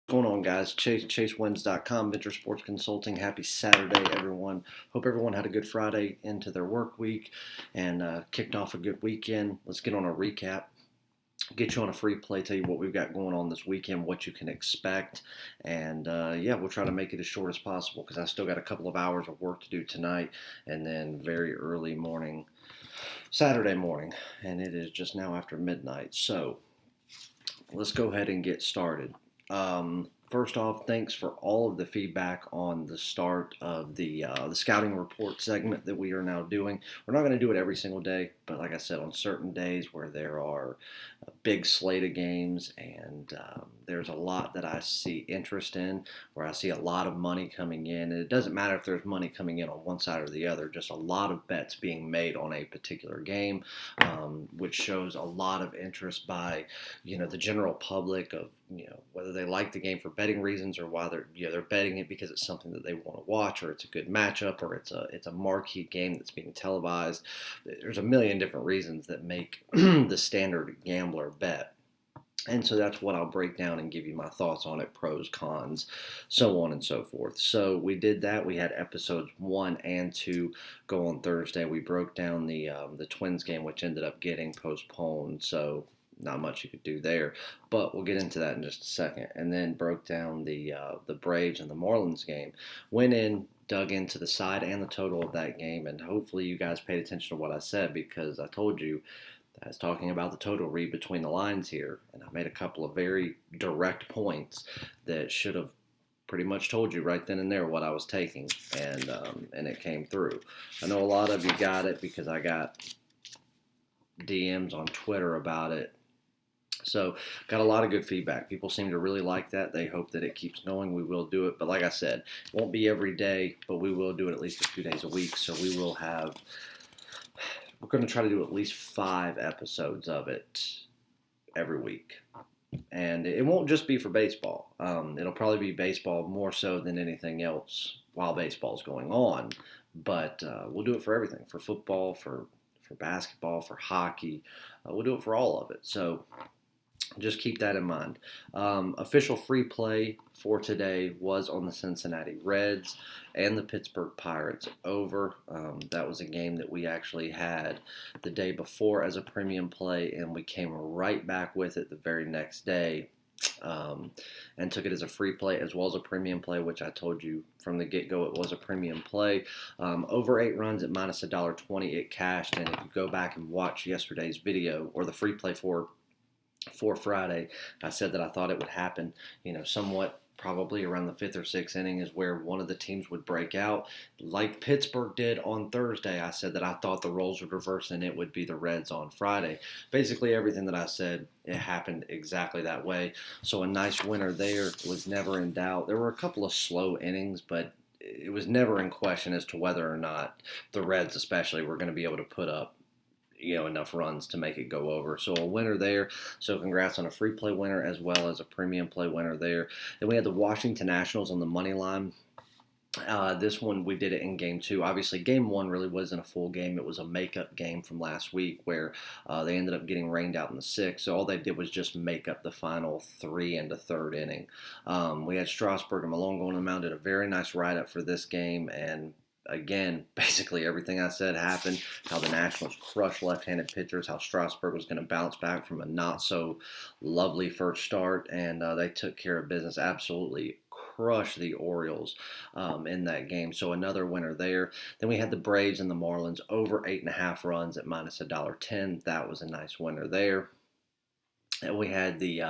Going on, guys? ChaseWins.com, Venture Sports Consulting. Happy Saturday, everyone. Hope everyone had a good Friday into their work week and kicked off a good weekend. Let's get on a recap. Get you on a free play, tell you what we've got going on this weekend, what you can expect, and we'll try to make it as short as possible because I still got a couple of hours of work to do tonight and then very early morning, Saturday morning, and it is just now after midnight. So let's go ahead and get started. First off, thanks for all of the feedback on the start of the scouting report segment that we are now doing. We're not going to do it every single day, but like I said, on certain days where there are a big slate of games and there's a lot that I see interest in, where I see a lot of money coming in, and it doesn't matter if there's money coming in on one side or the other, just a lot of bets being made on a particular game, which shows a lot of interest by the general public of whether they like the game for betting reasons or why they're betting it because it's something that they want to watch or it's a good matchup or it's a marquee game that's being televised. There's a million different reasons that make the standard gambler bet. And so that's what I'll break down and give you my thoughts on it, pros, cons, so on and so forth. So we did that. We had episodes 1 and 2 go on Thursday. We broke down the Twins game, which ended up getting postponed. So not much you could do there, but we'll get into that in just a second. And then broke down the Braves and the Marlins game. Went in, dug into the side and the total of that game, and hopefully you guys paid attention to what I said because I told you I was talking about the total read between the lines here, and I made a couple of very direct points that should have pretty much told you right then and there what I was taking, and it came through. I know a lot of you got it because I got DMs on Twitter about it. So got a lot of good feedback. People seem to really like that. They hope that it keeps going. We will do it. But like I said, it won't be every day, but we will do it at least a few days a week. So we're going to try to do at least 5 episodes of it every week. And it won't just be for baseball. It'll probably be baseball more so than anything else while baseball's going on. But we'll do it for everything, for football, for basketball, for hockey. We'll do it for all of it. So just keep that in mind. Official free play for today was on the Cincinnati Reds and the Pittsburgh Pirates over. That was a game that we actually had the day before as a premium play, and we came right back with it the very next day. And took it as a free play as well as a premium play, which I told you from the get-go it was a premium play. Over 8 runs at minus $1.20, it cashed. And if you go back and watch yesterday's video or the free play for Friday, I said that I thought it would happen, somewhat probably around the 5th or 6th inning is where one of the teams would break out. Like Pittsburgh did on Thursday, I said that I thought the roles would reverse and it would be the Reds on Friday. Basically everything that I said, it happened exactly that way. So a nice winner there was never in doubt. There were a couple of slow innings, but it was never in question as to whether or not the Reds especially were going to be able to put up enough runs to make it go over. So a winner there. So congrats on a free play winner as well as a premium play winner there. Then we had the Washington Nationals on the money line. This one, we did it in game 2. Obviously, game 1 really wasn't a full game. It was a makeup game from last week where they ended up getting rained out in the 6th. So all they did was just make up the final 3 and a third inning. We had Strasburg and Malone going to the mound, did a very nice write-up for this game, and again, basically everything I said happened. How the Nationals crushed left-handed pitchers, how Strasburg was going to bounce back from a not-so-lovely first start, and they took care of business, absolutely crushed the Orioles in that game. So another winner there. Then we had the Braves and the Marlins over 8.5 runs at minus $1.10. That was a nice winner there. And we had the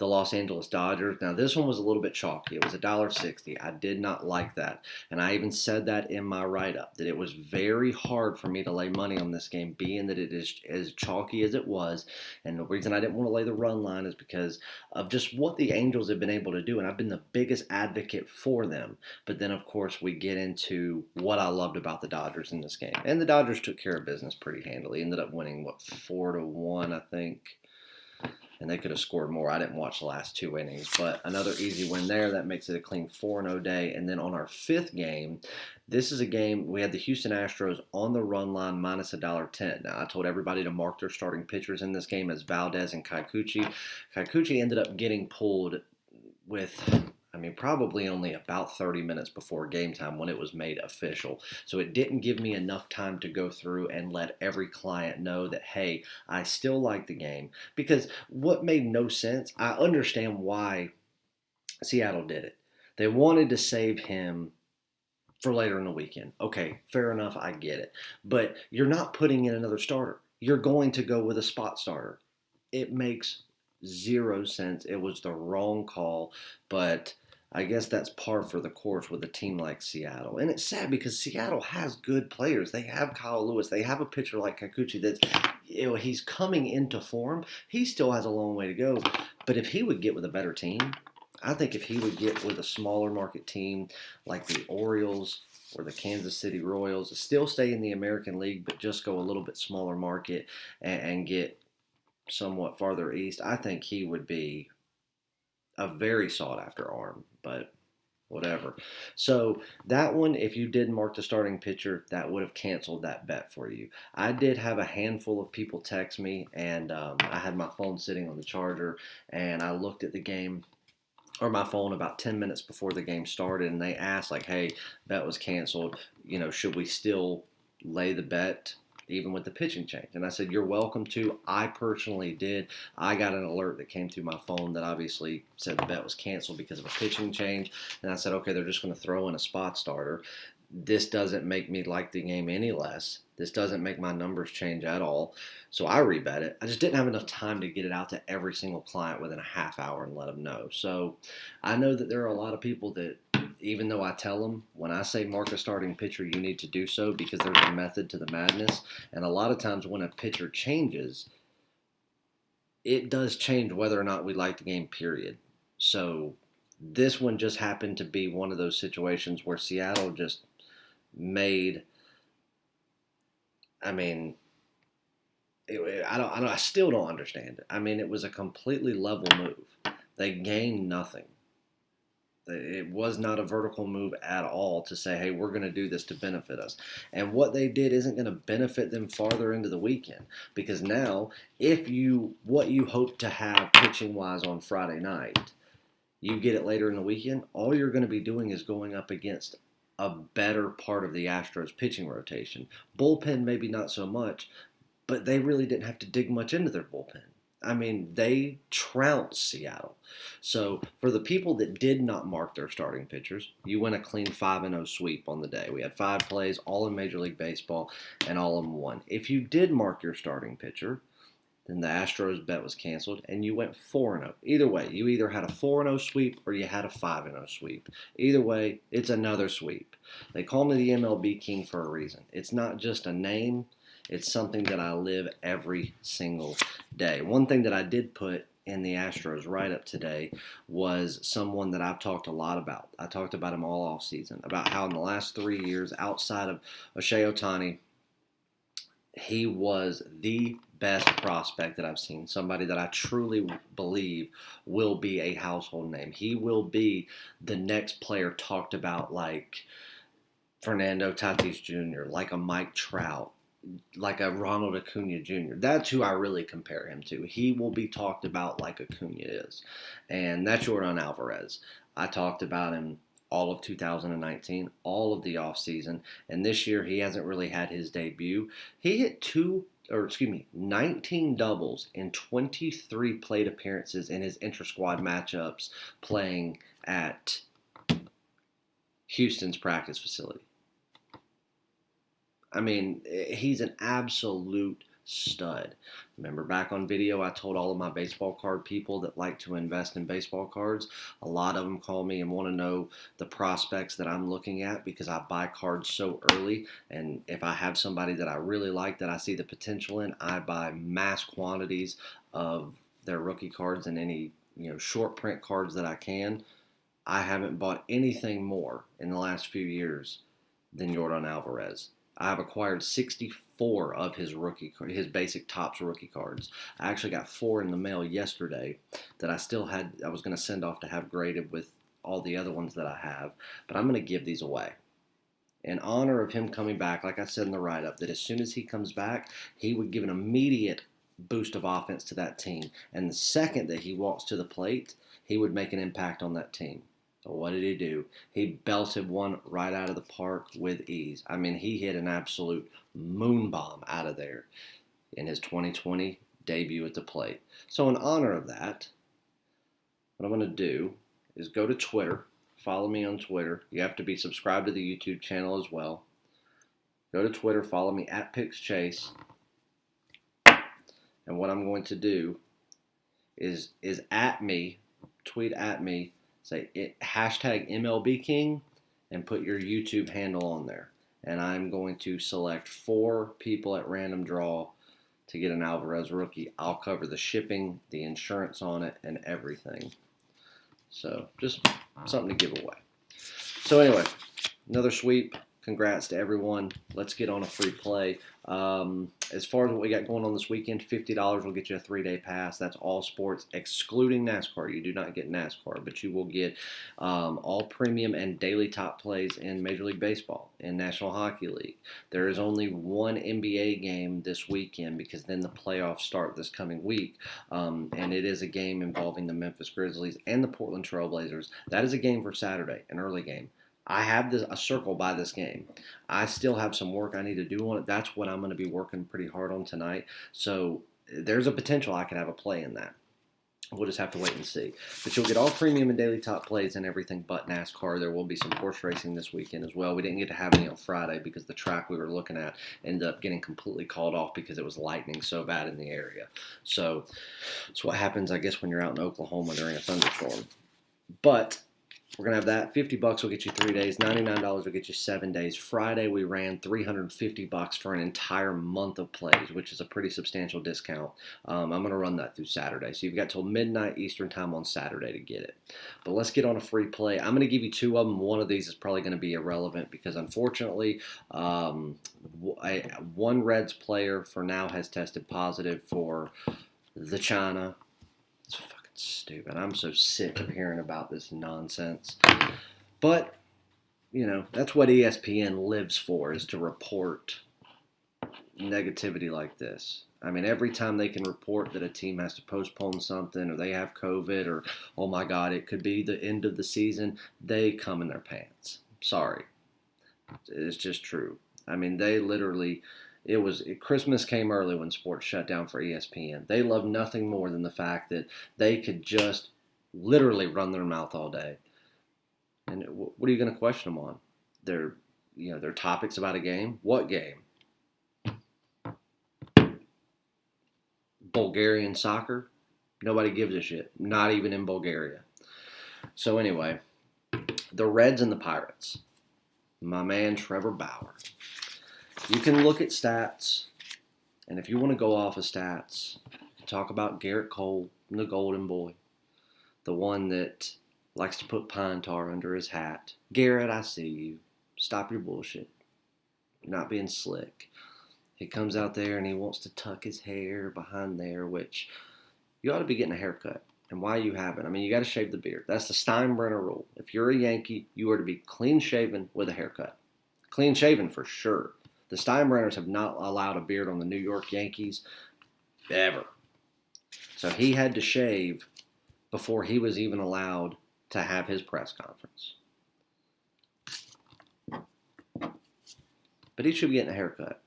Los Angeles Dodgers. Now, this one was a little bit chalky. It was $1.60. I did not like that. And I even said that in my write-up, that it was very hard for me to lay money on this game, being that it is as chalky as it was. And the reason I didn't want to lay the run line is because of just what the Angels have been able to do. And I've been the biggest advocate for them. But then, of course, we get into what I loved about the Dodgers in this game. And the Dodgers took care of business pretty handily. Ended up winning, 4-1, I think. And they could have scored more. I didn't watch the last 2 innings, but another easy win there. That makes it a clean 4-0 day. And then on our 5th game, this is a game, we had the Houston Astros on the run line minus $1.10. Now, I told everybody to mark their starting pitchers in this game as Valdez and Kikuchi. Kikuchi ended up getting pulled with, I mean, probably only about 30 minutes before game time when it was made official. So it didn't give me enough time to go through and let every client know that, hey, I still like the game. Because what made no sense, I understand why Seattle did it. They wanted to save him for later in the weekend. Okay, fair enough, I get it. But you're not putting in another starter. You're going to go with a spot starter. It makes zero sense. It was the wrong call, but I guess that's par for the course with a team like Seattle. And it's sad because Seattle has good players. They have Kyle Lewis. They have a pitcher like Kikuchi that's, he's coming into form. He still has a long way to go. But if he would get with a better team, I think if he would get with a smaller market team like the Orioles or the Kansas City Royals, still stay in the American League, but just go a little bit smaller market and get somewhat farther east, I think he would be a very sought after arm, but whatever. So that one, if you did mark the starting pitcher, that would have canceled that bet for you. I did have a handful of people text me, and I had my phone sitting on the charger, and I looked at the game or my phone about 10 minutes before the game started, and they asked, like, hey, bet was canceled. Should we still lay the bet even with the pitching change? And I said, you're welcome to. I personally did. I got an alert that came through my phone that obviously said the bet was canceled because of a pitching change. And I said, okay, they're just going to throw in a spot starter. This doesn't make me like the game any less. This doesn't make my numbers change at all. So I rebet it. I just didn't have enough time to get it out to every single client within a half hour and let them know. So I know that there are a lot of people that, even though I tell them, when I say mark a starting pitcher, you need to do so because there's a method to the madness. And a lot of times when a pitcher changes, it does change whether or not we like the game, period. So this one just happened to be one of those situations where Seattle just made, I mean, I still don't understand it. I mean, it was a completely level move. They gained nothing. It was not a vertical move at all to say, hey, we're going to do this to benefit us. And what they did isn't going to benefit them farther into the weekend. Because now, what you hope to have pitching-wise on Friday night, you get it later in the weekend, all you're going to be doing is going up against a better part of the Astros pitching rotation. Bullpen, maybe not so much, but they really didn't have to dig much into their bullpen. I mean, they trounced Seattle. So for the people that did not mark their starting pitchers, you went a clean 5-0 sweep on the day. We had 5 plays, all in Major League Baseball, and all of them won. If you did mark your starting pitcher, then the Astros bet was canceled, and you went 4-0. Either way, you either had a 4-0 sweep or you had a 5-0 sweep. Either way, it's another sweep. They call me the MLB King for a reason. It's not just a name. It's something that I live every single day. One thing that I did put in the Astros write-up today was someone that I've talked a lot about. I talked about him all off season, about how in the last 3 years, outside of Shohei Ohtani, he was the best prospect that I've seen. Somebody that I truly believe will be a household name. He will be the next player talked about like Fernando Tatis Jr., like a Mike Trout, like a Ronald Acuna Jr. That's who I really compare him to. He will be talked about like Acuna is. And that's Yordan Alvarez. I talked about him all of 2019, all of the offseason, and this year he hasn't really had his debut. He hit 19 doubles in 23 plate appearances in his inter-squad matchups playing at Houston's practice facility. I mean, he's an absolute stud. Remember back on video, I told all of my baseball card people that like to invest in baseball cards. A lot of them call me and want to know the prospects that I'm looking at because I buy cards so early. And if I have somebody that I really like that I see the potential in, I buy mass quantities of their rookie cards and any short print cards that I can. I haven't bought anything more in the last few years than Yordan Alvarez. I've acquired 64 of his basic Topps rookie cards. I actually got 4 in the mail yesterday that I was going to send off to have graded with all the other ones that I have, but I'm going to give these away. In honor of him coming back, like I said in the write-up, that as soon as he comes back, he would give an immediate boost of offense to that team. And the second that he walks to the plate, he would make an impact on that team. So what did he do? He belted one right out of the park with ease. I mean, he hit an absolute moon bomb out of there in his 2020 debut at the plate. So in honor of that, what I'm going to do is go to Twitter. Follow me on Twitter. You have to be subscribed to the YouTube channel as well. Go to Twitter. Follow me at PicksChase. And what I'm going to do is at me, tweet at me, say hashtag MLB King, and put your YouTube handle on there. And I'm going to select 4 people at random draw to get an Alvarez rookie. I'll cover the shipping, the insurance on it, and everything. So just something to give away. So anyway, another sweep. Congrats to everyone. Let's get on a free play. As far as what we got going on this weekend, $50 will get you a 3-day pass. That's all sports, excluding NASCAR. You do not get NASCAR, but you will get all premium and daily top plays in Major League Baseball, in National Hockey League. There is only one NBA game this weekend because then the playoffs start this coming week, and it is a game involving the Memphis Grizzlies and the Portland Trail Blazers. That is a game for Saturday, an early game. I have a circle by this game. I still have some work I need to do on it. That's what I'm going to be working pretty hard on tonight. So there's a potential I could have a play in that. We'll just have to wait and see. But you'll get all premium and daily top plays and everything but NASCAR. There will be some horse racing this weekend as well. We didn't get to have any on Friday because the track we were looking at ended up getting completely called off because it was lightning so bad in the area. So that's what happens, I guess, when you're out in Oklahoma during a thunderstorm. But we're going to have that. $50 will get you 3 days. $99 will get you 7 days. Friday, we ran $350 for an entire month of plays, which is a pretty substantial discount. I'm going to run that through Saturday. So you've got till midnight Eastern time on Saturday to get it. But let's get on a free play. I'm going to give you 2 of them. One of these is probably going to be irrelevant because, unfortunately, one Reds player for now has tested positive for the China. It's stupid. I'm so sick of hearing about this nonsense. But, that's what ESPN lives for, is to report negativity like this. I mean, every time they can report that a team has to postpone something or they have COVID or, oh my God, it could be the end of the season, they come in their pants. Sorry. It's just true. I mean, they literally... Christmas came early when sports shut down for ESPN. They love nothing more than the fact that they could just literally run their mouth all day. And what are you going to question them on? Their topics about a game? What game? Bulgarian soccer? Nobody gives a shit. Not even in Bulgaria. So anyway, the Reds and the Pirates. My man Trevor Bauer. You can look at stats, and if you want to go off of stats, talk about Garrett Cole, the golden boy, the one that likes to put pine tar under his hat. Garrett, I see you. Stop your bullshit. You're not being slick. He comes out there and he wants to tuck his hair behind there, which you ought to be getting a haircut. And why you haven't? I mean, you got to shave the beard. That's the Steinbrenner rule. If you're a Yankee, you are to be clean shaven with a haircut. Clean shaven for sure. The Steinbrenners have not allowed a beard on the New York Yankees ever. So he had to shave before he was even allowed to have his press conference. But he should be getting a haircut.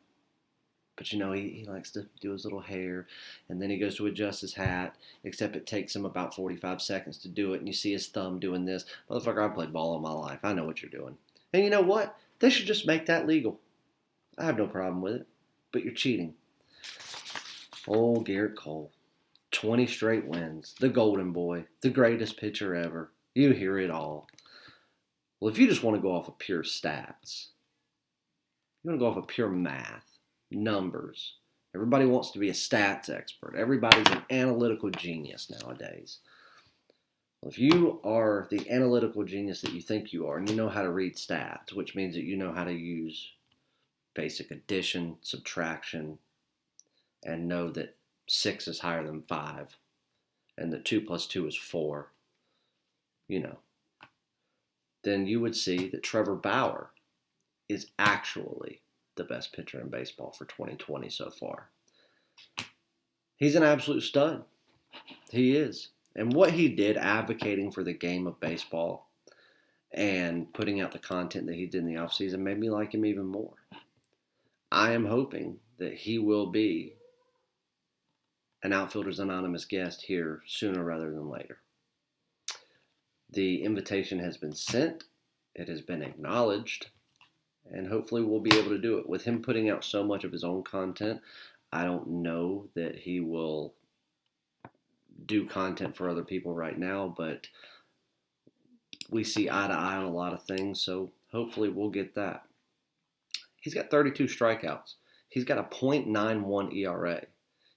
But he likes to do his little hair, and then he goes to adjust his hat, except it takes him about 45 seconds to do it, and you see his thumb doing this. Motherfucker, I played ball all my life. I know what you're doing. And you know what? They should just make that legal. I have no problem with it, but you're cheating. Oh, Garrett Cole. 20 straight wins. The golden boy. The greatest pitcher ever. You hear it all. Well, if you just want to go off of pure stats, you want to go off of pure math, numbers. Everybody wants to be a stats expert. Everybody's an analytical genius nowadays. Well, if you are the analytical genius that you think you are, and you know how to read stats, which means that you know how to use basic addition, subtraction, and know that 6 is higher than 5, and that 2 plus 2 is 4, then you would see that Trevor Bauer is actually the best pitcher in baseball for 2020 so far. He's an absolute stud. He is. And what he did advocating for the game of baseball and putting out the content that he did in the offseason made me like him even more. I am hoping that he will be an Outfielders Anonymous guest here sooner rather than later. The invitation has been sent. It has been acknowledged. And hopefully we'll be able to do it. With him putting out so much of his own content, I don't know that he will do content for other people right now, but we see eye to eye on a lot of things, so hopefully we'll get that. He's got 32 strikeouts. He's got a .91 ERA.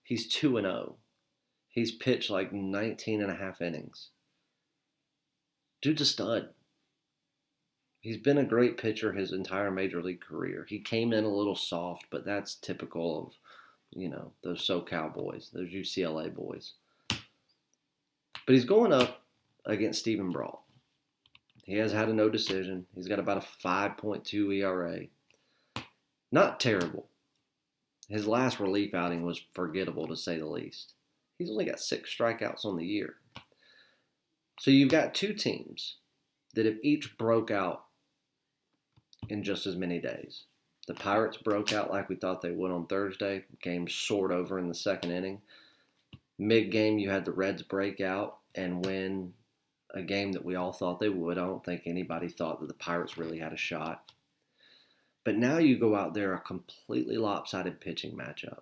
He's 2-0. He's pitched like 19 and a half innings. Dude's a stud. He's been a great pitcher his entire major league career. He came in a little soft, but that's typical of, those SoCal boys, those UCLA boys. But he's going up against Stephen Brault. He has had a no decision. He's got about a 5.2 ERA. Not terrible. His last relief outing was forgettable, to say the least. He's only got 6 strikeouts on the year. So you've got two teams that have each broke out in just as many days. The Pirates broke out like we thought they would on Thursday. Game soared over in the second inning. Mid-game, you had the Reds break out and win a game that we all thought they would. I don't think anybody thought that the Pirates really had a shot. But now you go out there, a completely lopsided pitching matchup.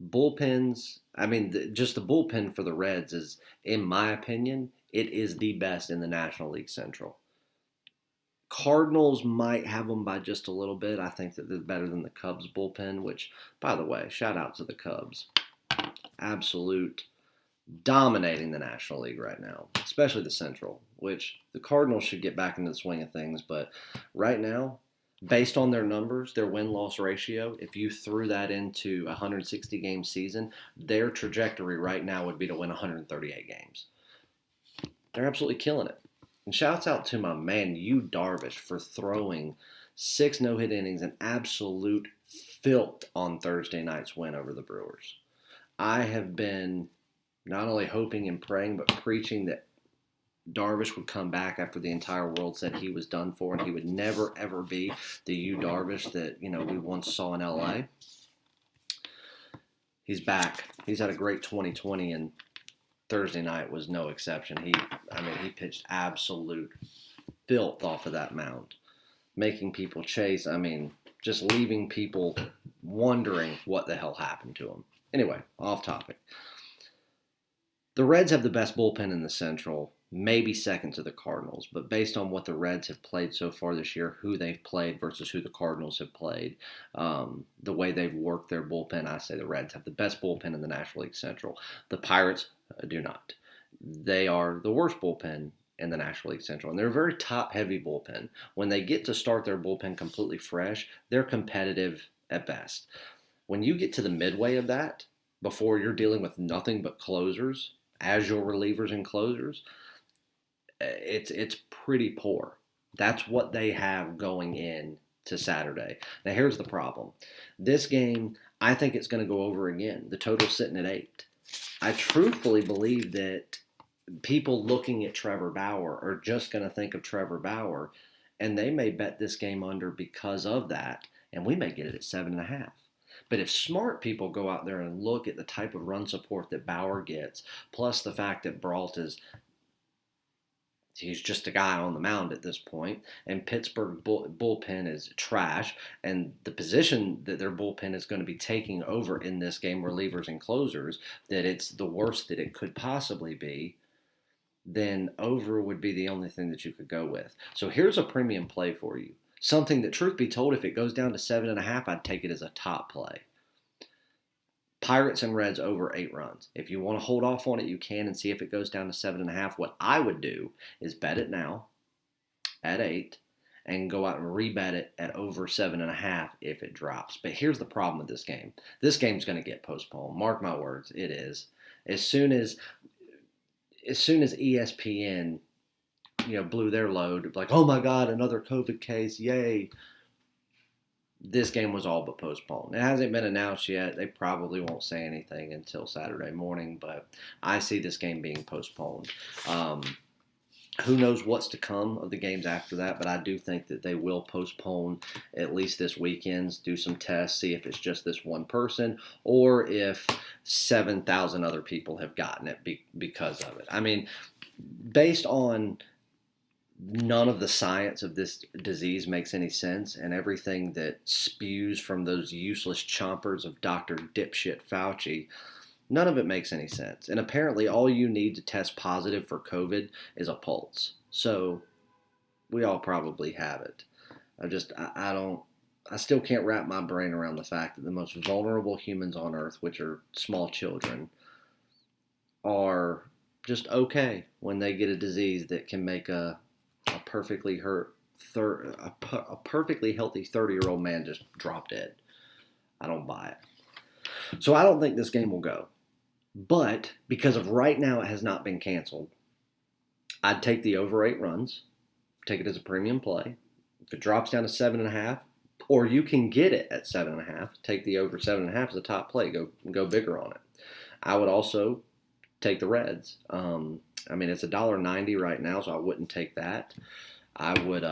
Bullpens, just the bullpen for the Reds is, in my opinion, it is the best in the National League Central. Cardinals might have them by just a little bit. I think that they're better than the Cubs bullpen, which, by the way, shout out to the Cubs. Absolute dominating the National League right now, especially the Central, which the Cardinals should get back into the swing of things. But right now, based on their numbers, their win-loss ratio, if you threw that into a 160-game season, their trajectory right now would be to win 138 games. They're absolutely killing it. And shouts out to my man, Yu Darvish, for throwing 6 no-hit innings and absolute filth on Thursday night's win over the Brewers. I have been not only hoping and praying, but preaching that Darvish would come back after the entire world said he was done for, and he would never, ever be the Yu Darvish that, we once saw in L.A. He's back. He's had a great 2020, and Thursday night was no exception. He pitched absolute filth off of that mound, making people chase. Just leaving people wondering what the hell happened to him. Anyway, off topic. The Reds have the best bullpen in the Central, maybe second to the Cardinals, but based on what the Reds have played so far this year, who they've played versus who the Cardinals have played, the way they've worked their bullpen, I say the Reds have the best bullpen in the National League Central. The Pirates do not. They are the worst bullpen in the National League Central, and they're a very top-heavy bullpen. When they get to start their bullpen completely fresh, they're competitive at best. When you get to the midway of that, before you're dealing with nothing but closers as your relievers and closers, it's pretty poor. That's what they have going in to Saturday. Now here's the problem. This game, I think it's going to go over again. The total's sitting at 8. I truthfully believe that people looking at Trevor Bauer are just going to think of Trevor Bauer, and they may bet this game under because of that, and we may get it at 7.5. But if smart people go out there and look at the type of run support that Bauer gets, plus the fact that Brault he's just a guy on the mound at this point, and Pittsburgh bullpen is trash, and the position that their bullpen is going to be taking over in this game, relievers and closers, that it's the worst that it could possibly be, then over would be the only thing that you could go with. So here's a premium play for you. Something that, truth be told, if it goes down to 7.5, I'd take it as a top play. Pirates and Reds over 8 runs. If you want to hold off on it, you can and see if it goes down to 7.5. What I would do is bet it now at 8 and go out and rebet it at over 7.5 if it drops. But here's the problem with this game. This game's going to get postponed. Mark my words, it is. As soon as ESPN blew their load, like, oh my God, another COVID case, yay. this game was all but postponed. It hasn't been announced yet. They probably won't say anything until Saturday morning, but I see this game being postponed. Who knows what's to come of the games after that, but I do think that they will postpone at least this weekend's, do some tests, see if it's just this one person or if 7,000 other people have gotten it because of it. I mean, based on none of the science of this disease makes any sense, and everything that spews from those useless chompers of Dr. Dipshit Fauci, none of it makes any sense. And apparently all you need to test positive for COVID is a pulse. So we all probably have it. I still can't wrap my brain around the fact that the most vulnerable humans on earth, which are small children, are just okay when they get a disease that can make a perfectly healthy 30-year-old man just drop dead. I don't buy it. So I don't think this game will go. But because of right now it has not been canceled, I'd take the over 8 runs, take it as a premium play. If it drops down to 7.5, or you can get it at 7.5, take the over 7.5 as a top play. Go bigger on it. I would also take the Reds. I mean, it's $1.90 right now, so I wouldn't take that. I would,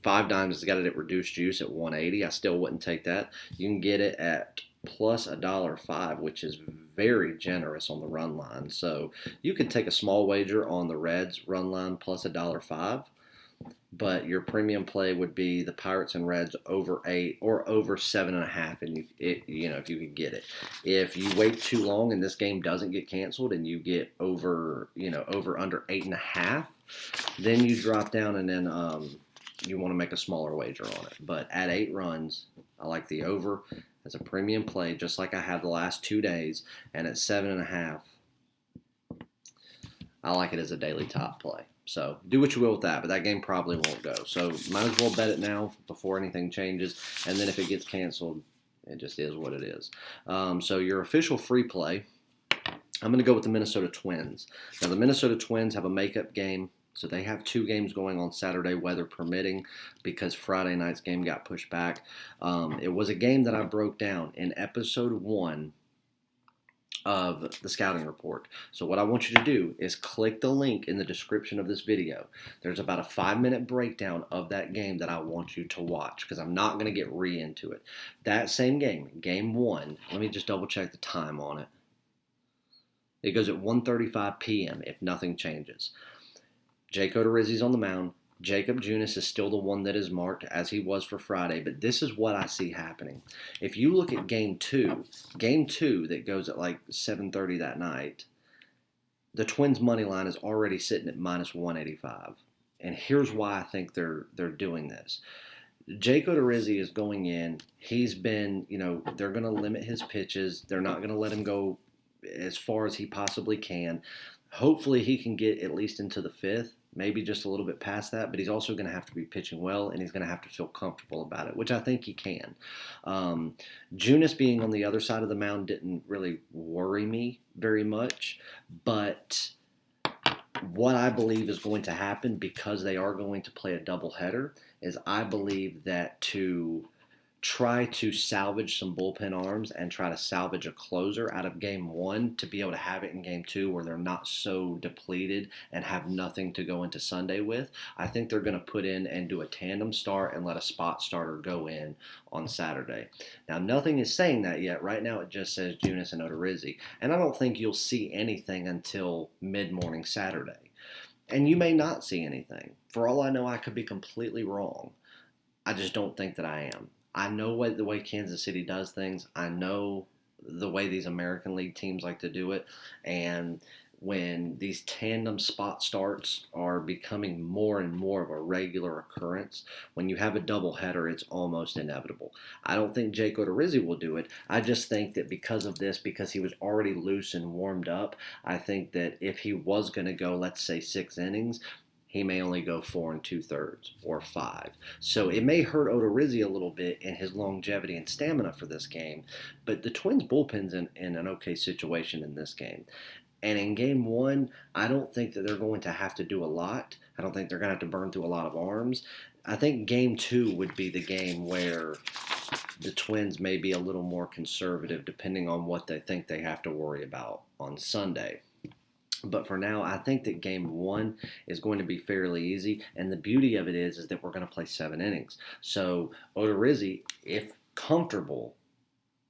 5 Dimes has got it at reduced juice at 180. I still wouldn't take that. You can get it at plus $1.05, which is very generous on the run line. So you could take a small wager on the Reds run line plus $1.05. But your premium play would be the Pirates and Reds over 8 or over 7.5, and if you could get it. If you wait too long and this game doesn't get canceled and you get over under 8.5, then you drop down and then you want to make a smaller wager on it. But at 8 runs, I like the over as a premium play, just like I have the last 2 days, and at 7.5, I like it as a daily top play. So do what you will with that, but that game probably won't go. So might as well bet it now before anything changes. And then if it gets canceled, it just is what it is. So your official free play, I'm going to go with the Minnesota Twins. Now the Minnesota Twins have a makeup game. So they have 2 games going on Saturday, weather permitting, because Friday night's game got pushed back. It was a game that I broke down in episode 1 of the scouting report. So what I want you to do is click the link in the description of this video. There's about a 5-minute breakdown of that game that I want you to watch, because I'm not going to get into it. That same game, game 1, let me just double check the time on it. It goes at 1:35 p.m. if nothing changes. Jake Odorizzi's on the mound. Jacob Junis is still the one that is marked as he was for Friday, but this is what I see happening. If you look at game two that goes at like 7:30 that night, the Twins' money line is already sitting at minus 185. And here's why I think they're doing this. Jake Odorizzi is going in. He's been, they're going to limit his pitches. They're not going to let him go as far as he possibly can. Hopefully he can get at least into the 5th, maybe just a little bit past that, but he's also going to have to be pitching well, and he's going to have to feel comfortable about it, which I think he can. Junis being on the other side of the mound didn't really worry me very much, but what I believe is going to happen, because they are going to play a doubleheader, is I believe that to try to salvage some bullpen arms and try to salvage a closer out of game 1 to be able to have it in game 2 where they're not so depleted and have nothing to go into Sunday with, I think they're going to put in and do a tandem start and let a spot starter go in on Saturday. Now, nothing is saying that yet. Right now it just says Junis and Odorizzi, and I don't think you'll see anything until mid-morning Saturday. And you may not see anything. For all I know, I could be completely wrong. I just don't think that I am. I know the way Kansas City does things. I know the way these American League teams like to do it. And when these tandem spot starts are becoming more and more of a regular occurrence, when you have a doubleheader, it's almost inevitable. I don't think Jake Odorizzi will do it. I just think that because of this, because he was already loose and warmed up, I think that if he was going to go, let's say, 6 innings, he may only go 4 2/3 or 5. So it may hurt Odorizzi a little bit in his longevity and stamina for this game. But the Twins' bullpen's in an okay situation in this game. And in game 1, I don't think that they're going to have to do a lot, I don't think they're going to have to burn through a lot of arms. I think game 2 would be the game where the Twins may be a little more conservative depending on what they think they have to worry about on Sunday. But for now, I think that game 1 is going to be fairly easy. And the beauty of it is that we're going to play 7 innings. So Odorizzi, if comfortable,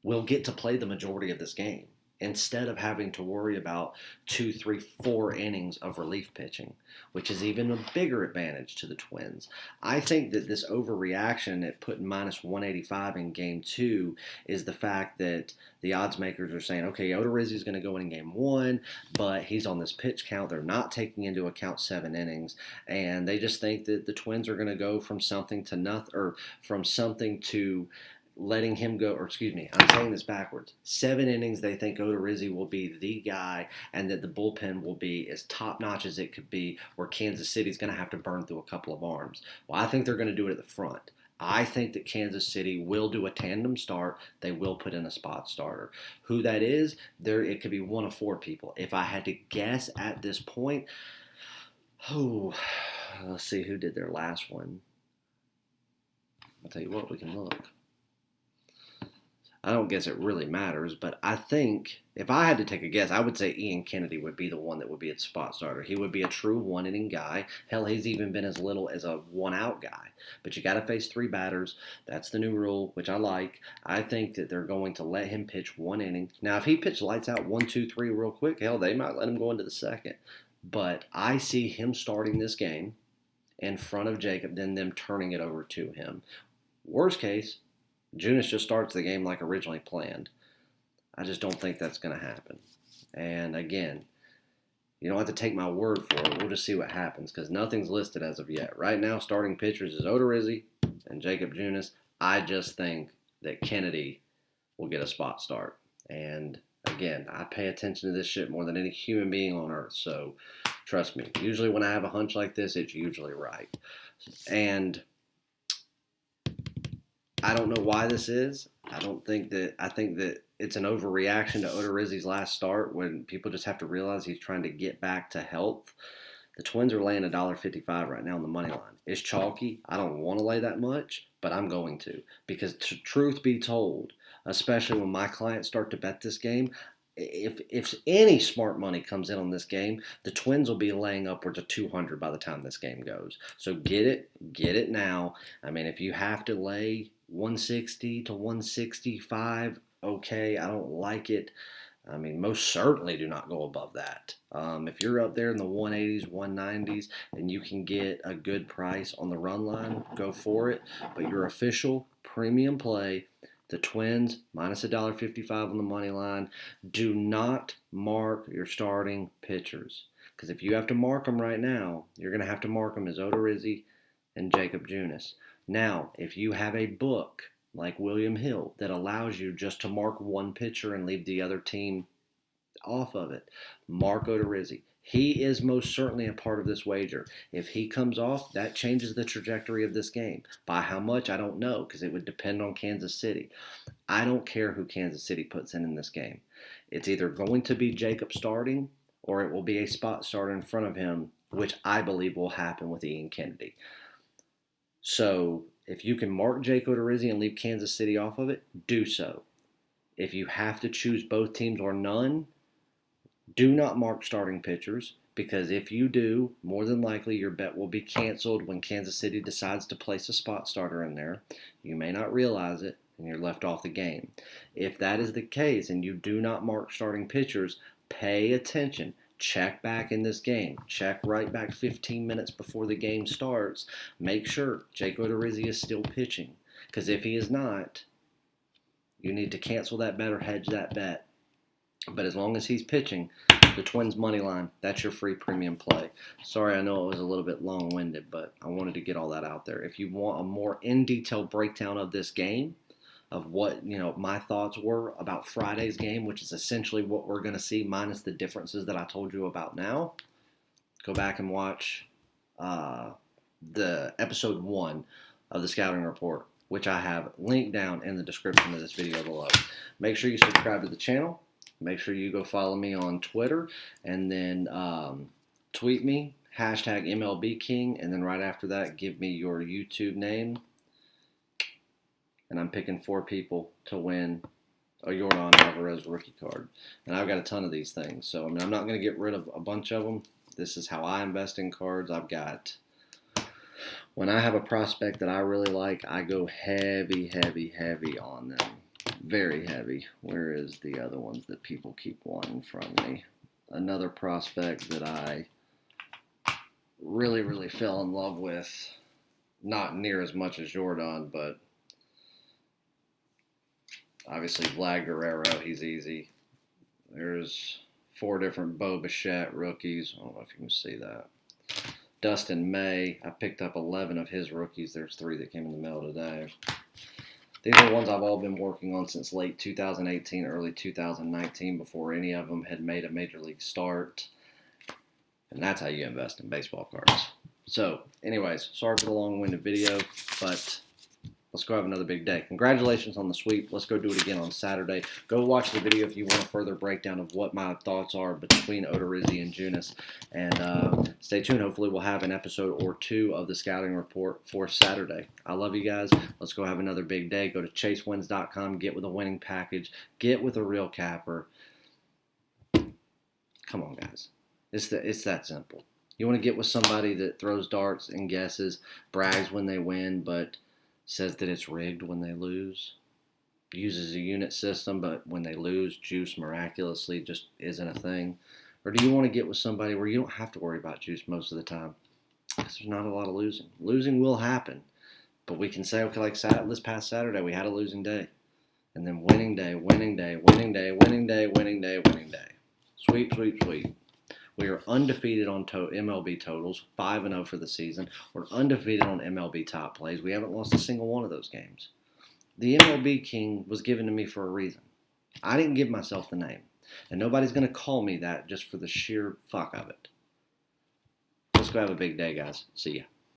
will get to play the majority of this game instead of having to worry about 2, 3, 4 innings of relief pitching, which is even a bigger advantage to the Twins. I think that this overreaction at putting minus 185 in game 2 is the fact that the odds makers are saying, okay, Odorizzi is going to go in game 1, but he's on this pitch count. They're not taking into account 7 innings, and they just think that the Twins are going to go from something to nothing, or from something to letting him go, or excuse me, I'm saying this backwards. 7 innings, they think Odorizzi will be the guy, and that the bullpen will be as top-notch as it could be, where Kansas City's going to have to burn through a couple of arms. Well, I think they're going to do it at the front. I think that Kansas City will do a tandem start. They will put in a spot starter. Who that is, it could be one of 4 people. If I had to guess at this point, let's see who did their last one. I'll tell you what, we can look. I don't guess it really matters, but I think if I had to take a guess, I would say Ian Kennedy would be the one that would be a spot starter. He would be a true 1-inning guy. Hell, he's even been as little as a 1-out guy. But you got to face 3 batters. That's the new rule, which I like. I think that they're going to let him pitch 1 inning. Now, if he pitched lights out 1, 2, 3 real quick, hell, they might let him go into the second. But I see him starting this game in front of Jacob, then them turning it over to him. Worst case, Junis just starts the game like originally planned. I just don't think that's going to happen. And again, you don't have to take my word for it. We'll just see what happens because nothing's listed as of yet. Right now, starting pitchers is Odorizzi and Jacob Junis. I just think that Kennedy will get a spot start. And again, I pay attention to this shit more than any human being on earth. So trust me, usually when I have a hunch like this, it's usually right. And I don't know why this is. I think that it's an overreaction to Odorizzi's last start when people just have to realize he's trying to get back to health. The Twins are laying $1.55 right now on the money line. It's chalky. I don't want to lay that much, but I'm going to. Because truth be told, especially when my clients start to bet this game, if any smart money comes in on this game, the Twins will be laying upwards of 200 by the time this game goes. So get it now. I mean, if you have to lay 160 to 165, okay, I don't like it. I mean, most certainly do not go above that. If you're up there in the 180s, 190s, and you can get a good price on the run line, go for it. But your official premium play, the Twins, minus $1.55 on the money line. Do not mark your starting pitchers. Because if you have to mark them right now, you're going to have to mark them as Odorizzi and Jacob Junis. Now, if you have a book like William Hill that allows you just to mark one pitcher and leave the other team off of it, mark Odorizzi. He is most certainly a part of this wager. If he comes off, that changes the trajectory of this game. By how much, I don't know, because it would depend on Kansas City. I don't care who Kansas City puts in this game. It's either going to be Jacob starting, or it will be a spot starter in front of him, which I believe will happen with Ian Kennedy. So if you can mark Jake Odorizzi and leave Kansas City off of it, do so. If you have to choose both teams or none, do not mark starting pitchers, because if you do, more than likely your bet will be canceled when Kansas City decides to place a spot starter in there. You may not realize it, and you're left off the game. If that is the case and you do not mark starting pitchers, pay attention. Check back in this game. Check right back 15 minutes before the game starts. Make sure Jake Odorizzi is still pitching, because if he is not, you need to cancel that bet or hedge that bet. But as long as he's pitching, the Twins money line, that's your free premium play. Sorry, I know it was a little bit long-winded, but I wanted to get all that out there. If you want a more in-detail breakdown of this game, of what my thoughts were about Friday's game, which is essentially what we're going to see minus the differences that I told you about now, go back and watch the episode 1 of the Scouting Report, which I have linked down in the description of this video below. Make sure you subscribe to the channel. Make sure you go follow me on Twitter, and then tweet me, hashtag MLB King, and then right after that, give me your YouTube name. And I'm picking 4 people to win a Yordan Alvarez rookie card. And I've got a ton of these things. So, I mean, I'm not going to get rid of a bunch of them. This is how I invest in cards. When I have a prospect that I really like, I go heavy on them. Very heavy. Where is the other ones that people keep wanting from me? Another prospect that I really fell in love with. Not near as much as Yordan, but obviously Vlad Guerrero, he's easy. There's 4 different Bo Bichette rookies. I don't know if you can see that. Dustin May, I picked up 11 of his rookies. There's 3 that came in the mail today. These are ones I've all been working on since late 2018, early 2019, before any of them had made a major league start. And that's how you invest in baseball cards. So, anyways, sorry for the long-winded video, but let's go have another big day. Congratulations on the sweep. Let's go do it again on Saturday. Go watch the video if you want a further breakdown of what my thoughts are between Odorizzi and Junis. And stay tuned. Hopefully we'll have an episode or 2 of the scouting report for Saturday. I love you guys. Let's go have another big day. Go to chasewins.com. Get with a winning package. Get with a real capper. Come on, guys. It's that simple. You want to get with somebody that throws darts and guesses, brags when they win, but says that it's rigged when they lose, uses a unit system, but when they lose, juice miraculously just isn't a thing? Or do you want to get with somebody where you don't have to worry about juice most of the time? Because there's not a lot of losing. Losing will happen, but we can say, okay, like this past Saturday, we had a losing day. And then winning day, winning day, winning day, winning day, winning day, winning day. Sweep. We are undefeated on MLB totals, 5-0 for the season. We're undefeated on MLB top plays. We haven't lost a single one of those games. The MLB King was given to me for a reason. I didn't give myself the name. And nobody's going to call me that just for the sheer fuck of it. Let's go have a big day, guys. See ya.